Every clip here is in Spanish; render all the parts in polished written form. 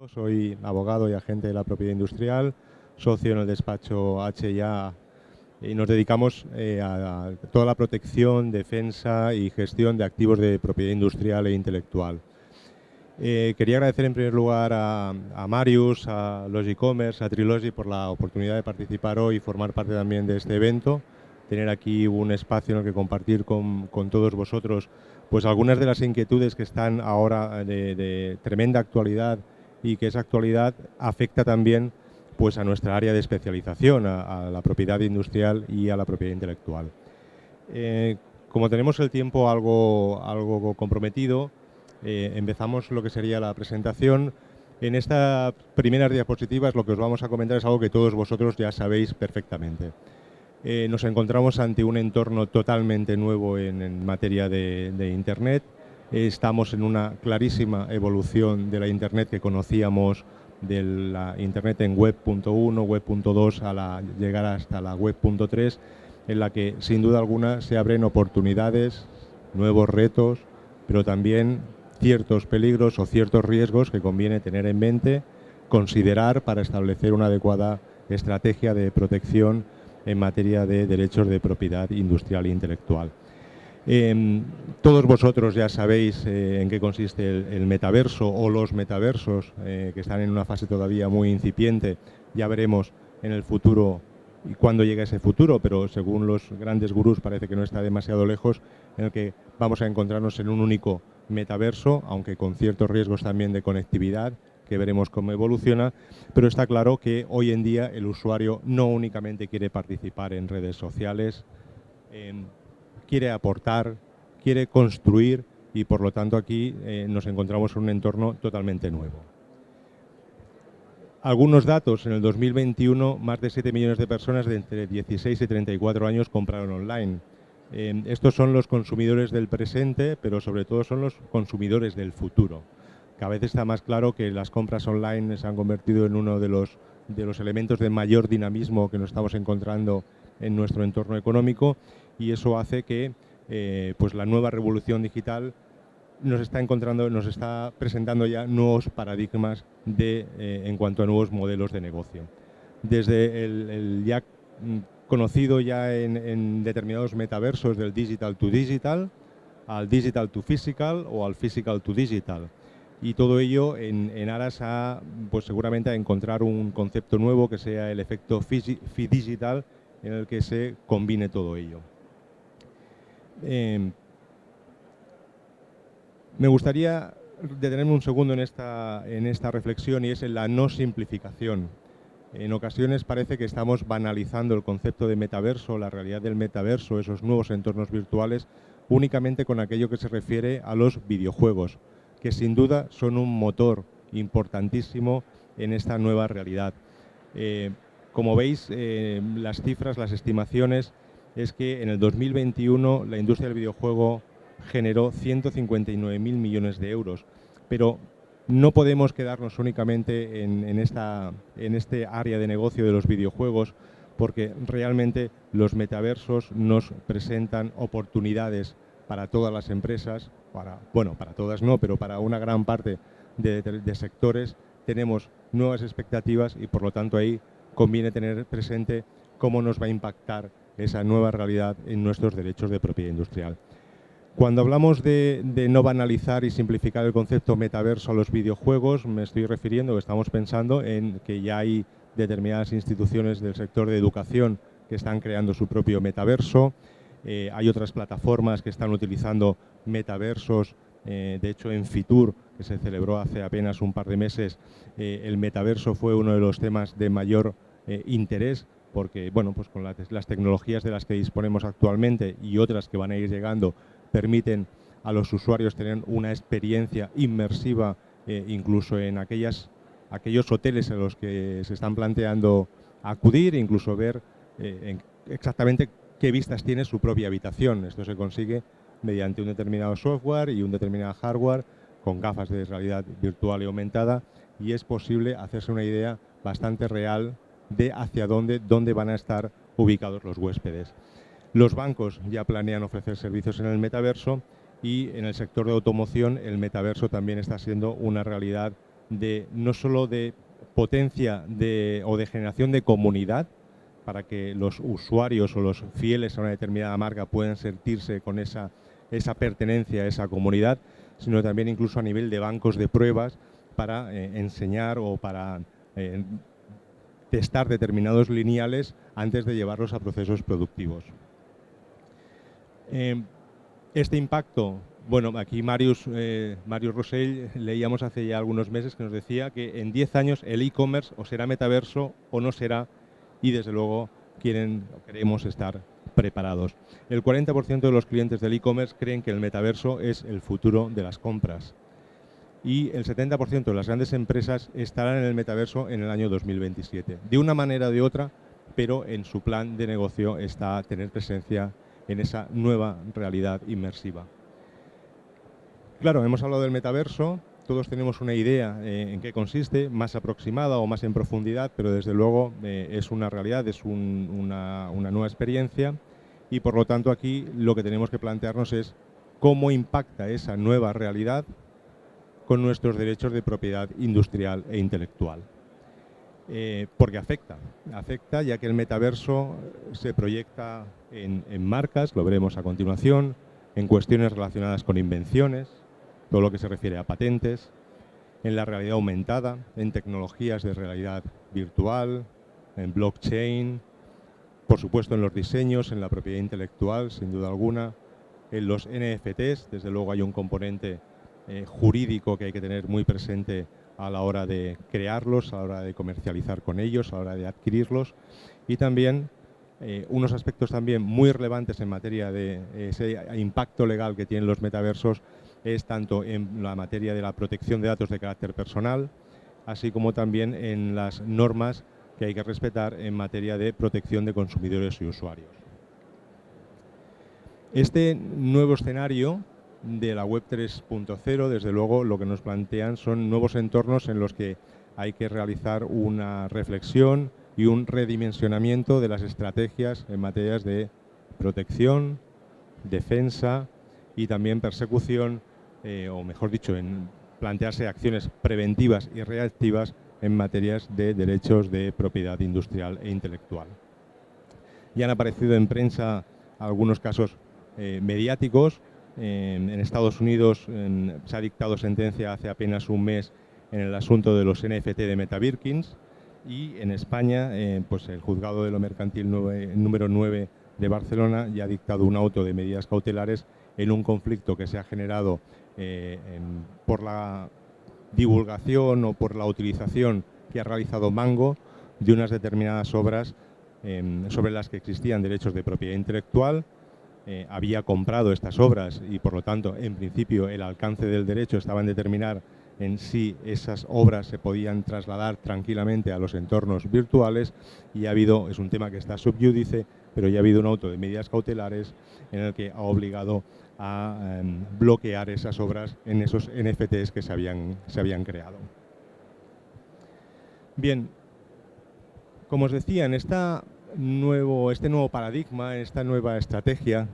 Soy abogado y agente de la propiedad industrial, socio en el despacho H&A y nos dedicamos a toda la protección, defensa y gestión de activos de propiedad industrial e intelectual. Quería agradecer en primer lugar a Marius, a Logicommerce, a Trilogy por la oportunidad de participar hoy y formar parte también de este evento, tener aquí un espacio en el que compartir con todos vosotros pues algunas de las inquietudes que están ahora de tremenda actualidad y que esa actualidad afecta también pues a nuestra área de especialización, a la propiedad industrial y a la propiedad intelectual. Como tenemos el tiempo algo comprometido, empezamos lo que sería la presentación. En estas primeras diapositivas lo que os vamos a comentar es algo que todos vosotros ya sabéis perfectamente. Nos encontramos ante un entorno totalmente nuevo en materia de Internet. Estamos en una clarísima evolución de la Internet que conocíamos, de la Internet en web.1, web.2 a llegar hasta la web.3, en la que sin duda alguna se abren oportunidades, nuevos retos, pero también ciertos peligros o ciertos riesgos que conviene tener en mente, considerar para establecer una adecuada estrategia de protección en materia de derechos de propiedad industrial e intelectual. Todos vosotros ya sabéis en qué consiste el metaverso o los metaversos, que están en una fase todavía muy incipiente. Ya veremos en el futuro y cuándo llega ese futuro, pero según los grandes gurús parece que no está demasiado lejos, en el que vamos a encontrarnos en un único metaverso, aunque con ciertos riesgos también de conectividad, que veremos cómo evoluciona, pero está claro que hoy en día el usuario no únicamente quiere participar en redes sociales, quiere aportar, quiere construir y por lo tanto aquí nos encontramos en un entorno totalmente nuevo. Algunos datos: en el 2021 más de 7 millones de personas de entre 16 y 34 años compraron online. Estos son los consumidores del presente, pero sobre todo son los consumidores del futuro. Cada vez está más claro que las compras online se han convertido en uno de los elementos de mayor dinamismo que nos estamos encontrando en nuestro entorno económico, y eso hace que pues la nueva revolución digital nos está presentando ya nuevos paradigmas en cuanto a nuevos modelos de negocio. Desde el ya conocido ya en determinados metaversos del digital to digital, al digital to physical o al physical to digital. Y todo ello en aras a, pues seguramente a encontrar un concepto nuevo que sea el efecto phydigital, en el que se combine todo ello. Me gustaría detenerme un segundo en esta reflexión, y es en la no simplificación. En ocasiones parece que estamos banalizando el concepto de metaverso, la realidad del metaverso, esos nuevos entornos virtuales, únicamente con aquello que se refiere a los videojuegos, que sin duda son un motor importantísimo en esta nueva realidad. Como veis, las cifras, las estimaciones, es que en el 2021 la industria del videojuego generó 159.000 millones de euros, pero no podemos quedarnos únicamente en este área de negocio de los videojuegos, porque realmente los metaversos nos presentan oportunidades para todas las empresas, para todas no, pero para una gran parte de sectores. Tenemos nuevas expectativas y por lo tanto ahí conviene tener presente cómo nos va a impactar esa nueva realidad en nuestros derechos de propiedad industrial. Cuando hablamos de no banalizar y simplificar el concepto metaverso a los videojuegos, me estoy refiriendo, estamos pensando en que ya hay determinadas instituciones del sector de educación que están creando su propio metaverso. Hay otras plataformas que están utilizando metaversos. De hecho, en Fitur, que se celebró hace apenas un par de meses, el metaverso fue uno de los temas de mayor interés, porque bueno, pues con las tecnologías de las que disponemos actualmente y otras que van a ir llegando, permiten a los usuarios tener una experiencia inmersiva, incluso en aquellos hoteles en los que se están planteando acudir, e incluso ver exactamente qué vistas tiene su propia habitación. Esto se consigue mediante un determinado software y un determinado hardware, con gafas de realidad virtual y aumentada, y es posible hacerse una idea bastante real de hacia dónde van a estar ubicados los huéspedes. Los bancos ya planean ofrecer servicios en el metaverso, y en el sector de automoción el metaverso también está siendo una realidad no solo de potencia o de generación de comunidad, para que los usuarios o los fieles a una determinada marca puedan sentirse con esa pertenencia a esa comunidad, sino también incluso a nivel de bancos de pruebas para enseñar o para testar determinados lineales antes de llevarlos a procesos productivos. Este impacto, bueno, aquí Marius Rossell leíamos hace ya algunos meses que nos decía que en 10 años el e-commerce o será metaverso o no será, y desde luego queremos estar preparados. El 40% de los clientes del e-commerce creen que el metaverso es el futuro de las compras y el 70% de las grandes empresas estarán en el metaverso en el año 2027. De una manera o de otra, pero en su plan de negocio está tener presencia en esa nueva realidad inmersiva. Claro, hemos hablado del metaverso, todos tenemos una idea en qué consiste, más aproximada o más en profundidad, pero desde luego es una realidad, es una nueva experiencia y por lo tanto aquí lo que tenemos que plantearnos es cómo impacta esa nueva realidad con nuestros derechos de propiedad industrial e intelectual. Porque afecta ya que el metaverso se proyecta en marcas, lo veremos a continuación, en cuestiones relacionadas con invenciones, todo lo que se refiere a patentes, en la realidad aumentada, en tecnologías de realidad virtual, en blockchain, por supuesto en los diseños, en la propiedad intelectual, sin duda alguna, en los NFTs, desde luego hay un componente jurídico que hay que tener muy presente a la hora de crearlos, a la hora de comercializar con ellos, a la hora de adquirirlos y también unos aspectos también muy relevantes en materia de ese impacto legal que tienen los metaversos es tanto en la materia de la protección de datos de carácter personal, así como también en las normas que hay que respetar en materia de protección de consumidores y usuarios. Este nuevo escenario de la Web 3.0, desde luego, lo que nos plantean son nuevos entornos en los que hay que realizar una reflexión y un redimensionamiento de las estrategias en materias de protección, defensa y también persecución, o mejor dicho, en plantearse acciones preventivas y reactivas en materias de derechos de propiedad industrial e intelectual. Ya han aparecido en prensa algunos casos mediáticos. En Estados Unidos se ha dictado sentencia hace apenas un mes en el asunto de los NFT de Meta Birkins y en España pues el Juzgado de lo Mercantil número 9 de Barcelona ya ha dictado un auto de medidas cautelares en un conflicto que se ha generado por la divulgación o por la utilización que ha realizado Mango de unas determinadas obras sobre las que existían derechos de propiedad intelectual. Había comprado estas obras y por lo tanto en principio el alcance del derecho estaba en determinar en si esas obras se podían trasladar tranquilamente a los entornos virtuales y ha habido, es un tema que está sub iudice, pero ya ha habido un auto de medidas cautelares en el que ha obligado a bloquear esas obras en esos NFTs que se habían creado. Bien, como os decía, en este nuevo paradigma, en esta nueva estrategia,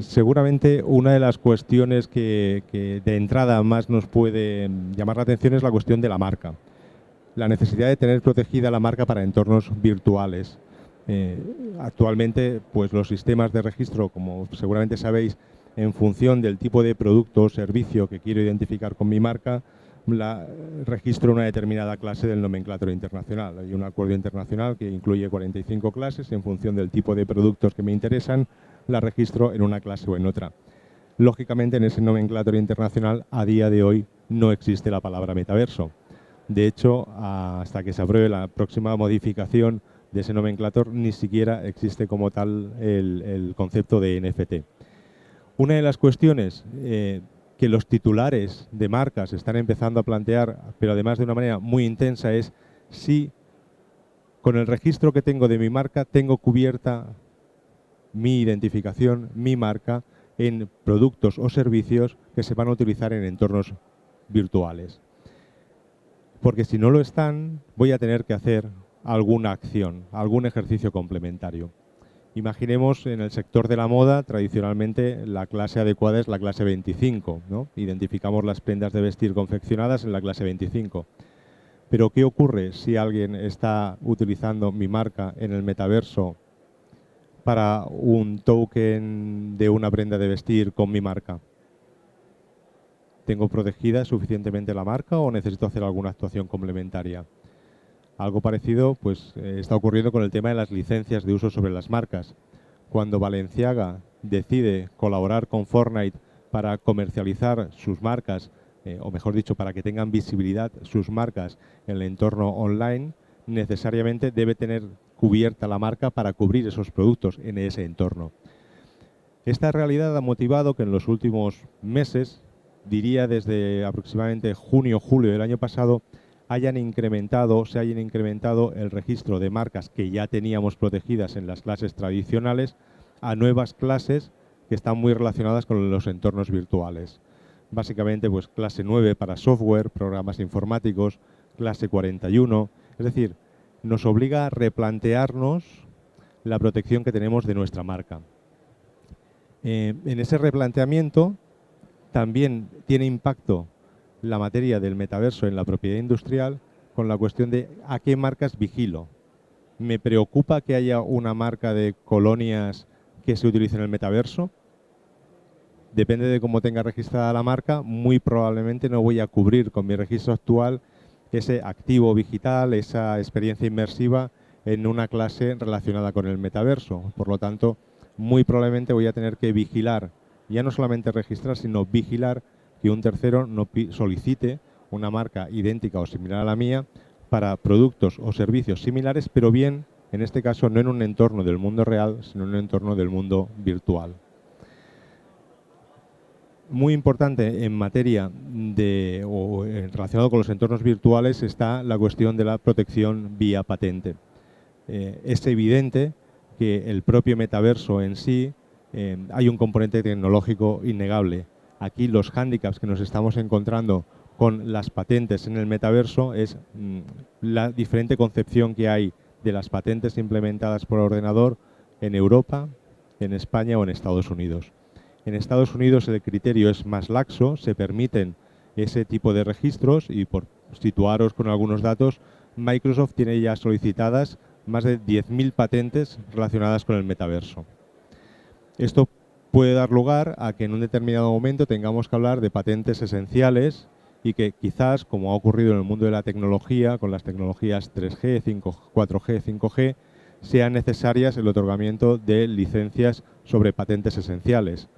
seguramente una de las cuestiones que de entrada más nos puede llamar la atención es la cuestión de la marca. La necesidad de tener protegida la marca para entornos virtuales. Actualmente, pues los sistemas de registro, como seguramente sabéis, en función del tipo de producto o servicio que quiero identificar con mi marca, registro una determinada clase del nomenclátor internacional. Hay un acuerdo internacional que incluye 45 clases y en función del tipo de productos que me interesan, la registro en una clase o en otra. Lógicamente, en ese nomenclátor internacional, a día de hoy, no existe la palabra metaverso. De hecho, hasta que se apruebe la próxima modificación de ese nomenclátor, ni siquiera existe como tal el concepto de NFT. Una de las cuestiones que los titulares de marcas están empezando a plantear, pero además de una manera muy intensa, es si con el registro que tengo de mi marca tengo cubierta mi identificación, mi marca, en productos o servicios que se van a utilizar en entornos virtuales. Porque si no lo están, voy a tener que hacer alguna acción, algún ejercicio complementario. Imaginemos en el sector de la moda, tradicionalmente la clase adecuada es la clase 25, ¿no? Identificamos las prendas de vestir confeccionadas en la clase 25. Pero ¿qué ocurre si alguien está utilizando mi marca en el metaverso para un token de una prenda de vestir con mi marca? ¿Tengo protegida suficientemente la marca o necesito hacer alguna actuación complementaria? Algo parecido pues, está ocurriendo con el tema de las licencias de uso sobre las marcas. Cuando Balenciaga decide colaborar con Fortnite para comercializar sus marcas, o mejor dicho, para que tengan visibilidad sus marcas en el entorno online, necesariamente debe tener cubierta la marca para cubrir esos productos en ese entorno. Esta realidad ha motivado que en los últimos meses, diría desde aproximadamente junio o julio del año pasado, se hayan incrementado el registro de marcas que ya teníamos protegidas en las clases tradicionales a nuevas clases que están muy relacionadas con los entornos virtuales. Básicamente, pues clase 9 para software, programas informáticos, clase 41, es decir, nos obliga a replantearnos la protección que tenemos de nuestra marca. En ese replanteamiento también tiene impacto la materia del metaverso en la propiedad industrial con la cuestión de a qué marcas vigilo. ¿Me preocupa que haya una marca de colonias que se utilice en el metaverso? Depende de cómo tenga registrada la marca, muy probablemente no voy a cubrir con mi registro actual ese activo digital, esa experiencia inmersiva en una clase relacionada con el metaverso. Por lo tanto, muy probablemente voy a tener que vigilar, ya no solamente registrar, sino vigilar que un tercero no solicite una marca idéntica o similar a la mía para productos o servicios similares, pero bien, en este caso, no en un entorno del mundo real, sino en un entorno del mundo virtual. Muy importante en materia relacionado con los entornos virtuales está la cuestión de la protección vía patente. Es evidente que el propio metaverso en sí hay un componente tecnológico innegable. Aquí los hándicaps que nos estamos encontrando con las patentes en el metaverso es la diferente concepción que hay de las patentes implementadas por ordenador en Europa, en España o en Estados Unidos. En Estados Unidos el criterio es más laxo, se permiten ese tipo de registros y por situaros con algunos datos, Microsoft tiene ya solicitadas más de 10.000 patentes relacionadas con el metaverso. Esto puede dar lugar a que en un determinado momento tengamos que hablar de patentes esenciales y que quizás, como ha ocurrido en el mundo de la tecnología, con las tecnologías 3G, 4G, 5G, sean necesarias el otorgamiento de licencias sobre patentes esenciales.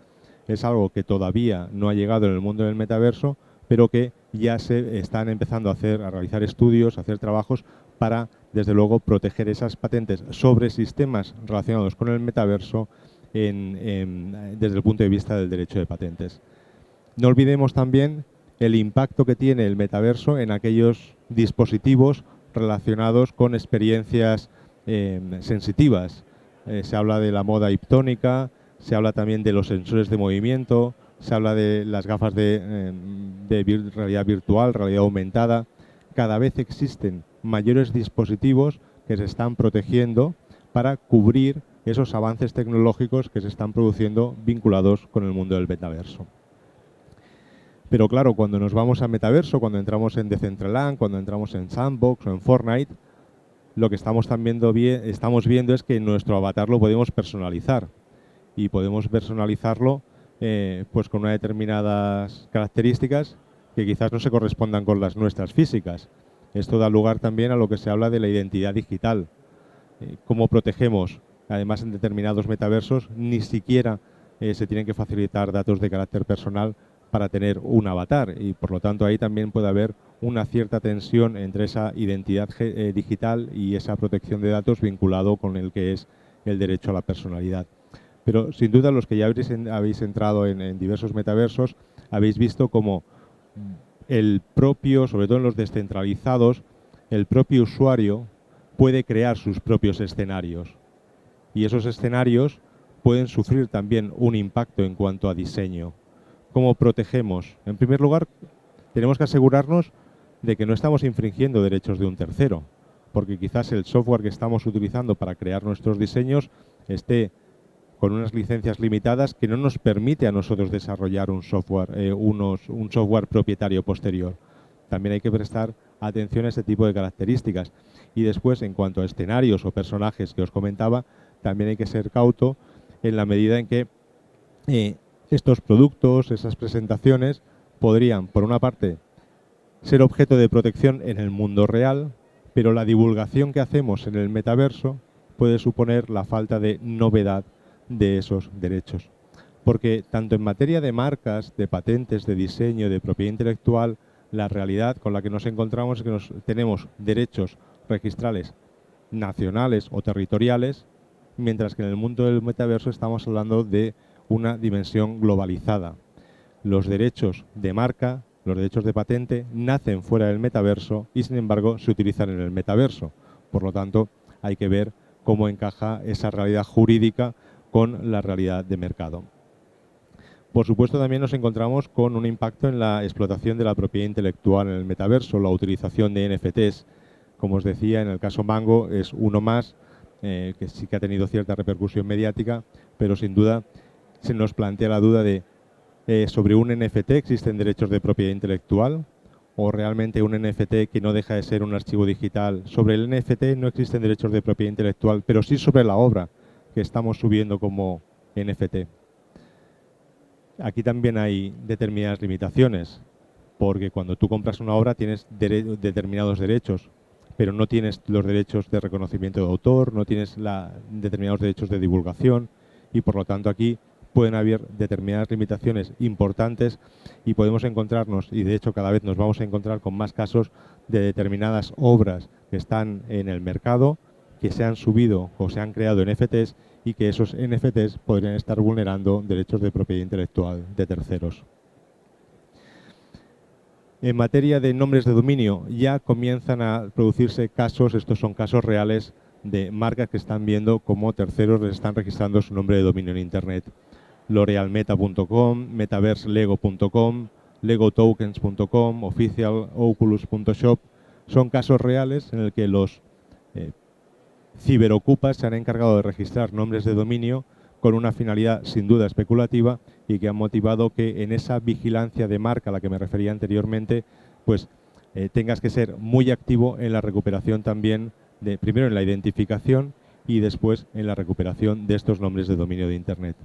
Es algo que todavía no ha llegado en el mundo del metaverso, pero que ya se están empezando a realizar estudios, a hacer trabajos para, desde luego, proteger esas patentes sobre sistemas relacionados con el metaverso desde el punto de vista del derecho de patentes. No olvidemos también el impacto que tiene el metaverso en aquellos dispositivos relacionados con experiencias sensitivas. Se habla de la moda hiptónica, se habla también de los sensores de movimiento, se habla de las gafas de realidad virtual, realidad aumentada. Cada vez existen mayores dispositivos que se están protegiendo para cubrir esos avances tecnológicos que se están produciendo vinculados con el mundo del metaverso. Pero claro, cuando nos vamos a metaverso, cuando entramos en Decentraland, cuando entramos en Sandbox o en Fortnite, lo que estamos viendo es que nuestro avatar lo podemos personalizar. Y podemos personalizarlo pues con unas determinadas características que quizás no se correspondan con las nuestras físicas. Esto da lugar también a lo que se habla de la identidad digital. ¿Cómo protegemos? Además, en determinados metaversos ni siquiera se tienen que facilitar datos de carácter personal para tener un avatar y por lo tanto ahí también puede haber una cierta tensión entre esa identidad digital y esa protección de datos vinculado con el que es el derecho a la personalidad. Pero sin duda los que ya habéis entrado en diversos metaversos habéis visto como el propio, sobre todo en los descentralizados, el propio usuario puede crear sus propios escenarios y esos escenarios pueden sufrir también un impacto en cuanto a diseño. ¿Cómo protegemos? En primer lugar, tenemos que asegurarnos de que no estamos infringiendo derechos de un tercero, porque quizás el software que estamos utilizando para crear nuestros diseños esté con unas licencias limitadas que no nos permite a nosotros desarrollar un software, un software propietario posterior. También hay que prestar atención a este tipo de características. Y después, en cuanto a escenarios o personajes que os comentaba, también hay que ser cauto en la medida en que estos productos, esas presentaciones, podrían, por una parte, ser objeto de protección en el mundo real, pero la divulgación que hacemos en el metaverso puede suponer la falta de novedad de esos derechos. Porque tanto en materia de marcas, de patentes, de diseño, de propiedad intelectual, la realidad con la que nos encontramos es que tenemos derechos registrales nacionales o territoriales, mientras que en el mundo del metaverso estamos hablando de una dimensión globalizada. Los derechos de marca, los derechos de patente, nacen fuera del metaverso y, sin embargo, se utilizan en el metaverso. Por lo tanto, hay que ver cómo encaja esa realidad jurídica con la realidad de mercado. Por supuesto, también nos encontramos con un impacto en la explotación de la propiedad intelectual en el metaverso, la utilización de NFTs. Como os decía, en el caso Mango es uno más, que sí que ha tenido cierta repercusión mediática, pero sin duda se nos plantea la duda de sobre un NFT existen derechos de propiedad intelectual o realmente un NFT que no deja de ser un archivo digital. Sobre el NFT no existen derechos de propiedad intelectual, pero sí sobre la obra que estamos subiendo como NFT. Aquí también hay determinadas limitaciones, porque cuando tú compras una obra tienes determinados derechos, pero no tienes los derechos de reconocimiento de autor, no tienes determinados derechos de divulgación y por lo tanto aquí pueden haber determinadas limitaciones importantes y podemos encontrarnos, y de hecho cada vez nos vamos a encontrar con más casos de determinadas obras que están en el mercado, que se han subido o se han creado NFTs y que esos NFTs podrían estar vulnerando derechos de propiedad intelectual de terceros. En materia de nombres de dominio, ya comienzan a producirse casos, estos son casos reales, de marcas que están viendo cómo terceros les están registrando su nombre de dominio en Internet. L'Orealmeta.com, MetaverseLego.com, LegoTokens.com, OficialOculus.shop, son casos reales en el que los ciberocupas se han encargado de registrar nombres de dominio con una finalidad sin duda especulativa y que han motivado que en esa vigilancia de marca a la que me refería anteriormente, pues tengas que ser muy activo en la recuperación también, primero en la identificación y después en la recuperación de estos nombres de dominio de Internet.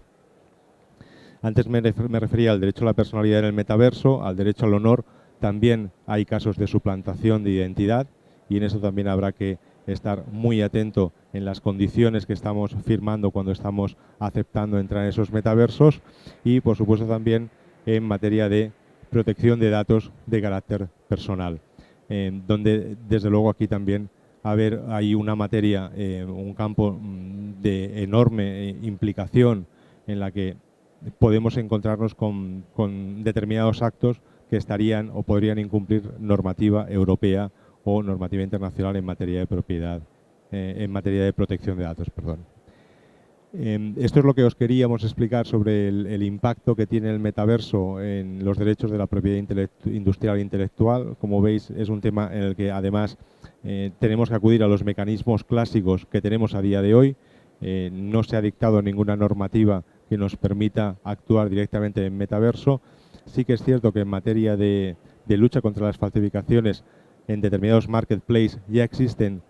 Antes me refería al derecho a la personalidad en el metaverso, al derecho al honor, también hay casos de suplantación de identidad y en eso también habrá que estar muy atento en las condiciones que estamos firmando cuando estamos aceptando entrar en esos metaversos y, por supuesto, también en materia de protección de datos de carácter personal, donde, desde luego, aquí también hay una materia, un campo de enorme implicación en la que podemos encontrarnos con determinados actos que estarían o podrían incumplir normativa europea o normativa internacional en materia de propiedad, en materia de protección de datos, perdón. Esto es lo que os queríamos explicar sobre el impacto que tiene el metaverso en los derechos de la propiedad industrial e intelectual. Como veis, es un tema en el que además tenemos que acudir a los mecanismos clásicos que tenemos a día de hoy. No se ha dictado ninguna normativa que nos permita actuar directamente en metaverso. Sí que es cierto que en materia de lucha contra las falsificaciones en determinados marketplaces ya existen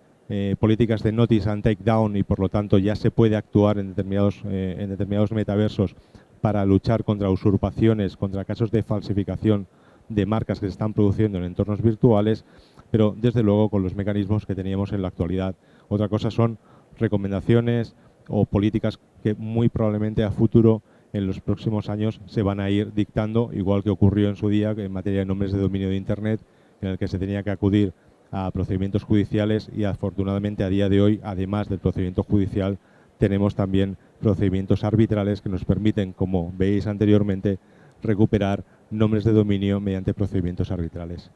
políticas de notice and takedown y por lo tanto ya se puede actuar en determinados metaversos para luchar contra usurpaciones, contra casos de falsificación de marcas que se están produciendo en entornos virtuales, pero desde luego con los mecanismos que teníamos en la actualidad. Otra cosa son recomendaciones o políticas que muy probablemente a futuro en los próximos años se van a ir dictando, igual que ocurrió en su día en materia de nombres de dominio de Internet, en el que se tenía que acudir a procedimientos judiciales y afortunadamente a día de hoy, además del procedimiento judicial, tenemos también procedimientos arbitrales que nos permiten, como veis anteriormente, recuperar nombres de dominio mediante procedimientos arbitrales.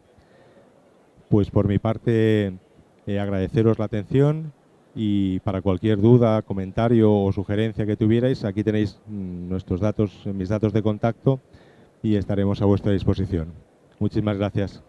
Pues por mi parte, agradeceros la atención y para cualquier duda, comentario o sugerencia que tuvierais, aquí tenéis nuestros datos, mis datos de contacto y estaremos a vuestra disposición. Muchísimas gracias.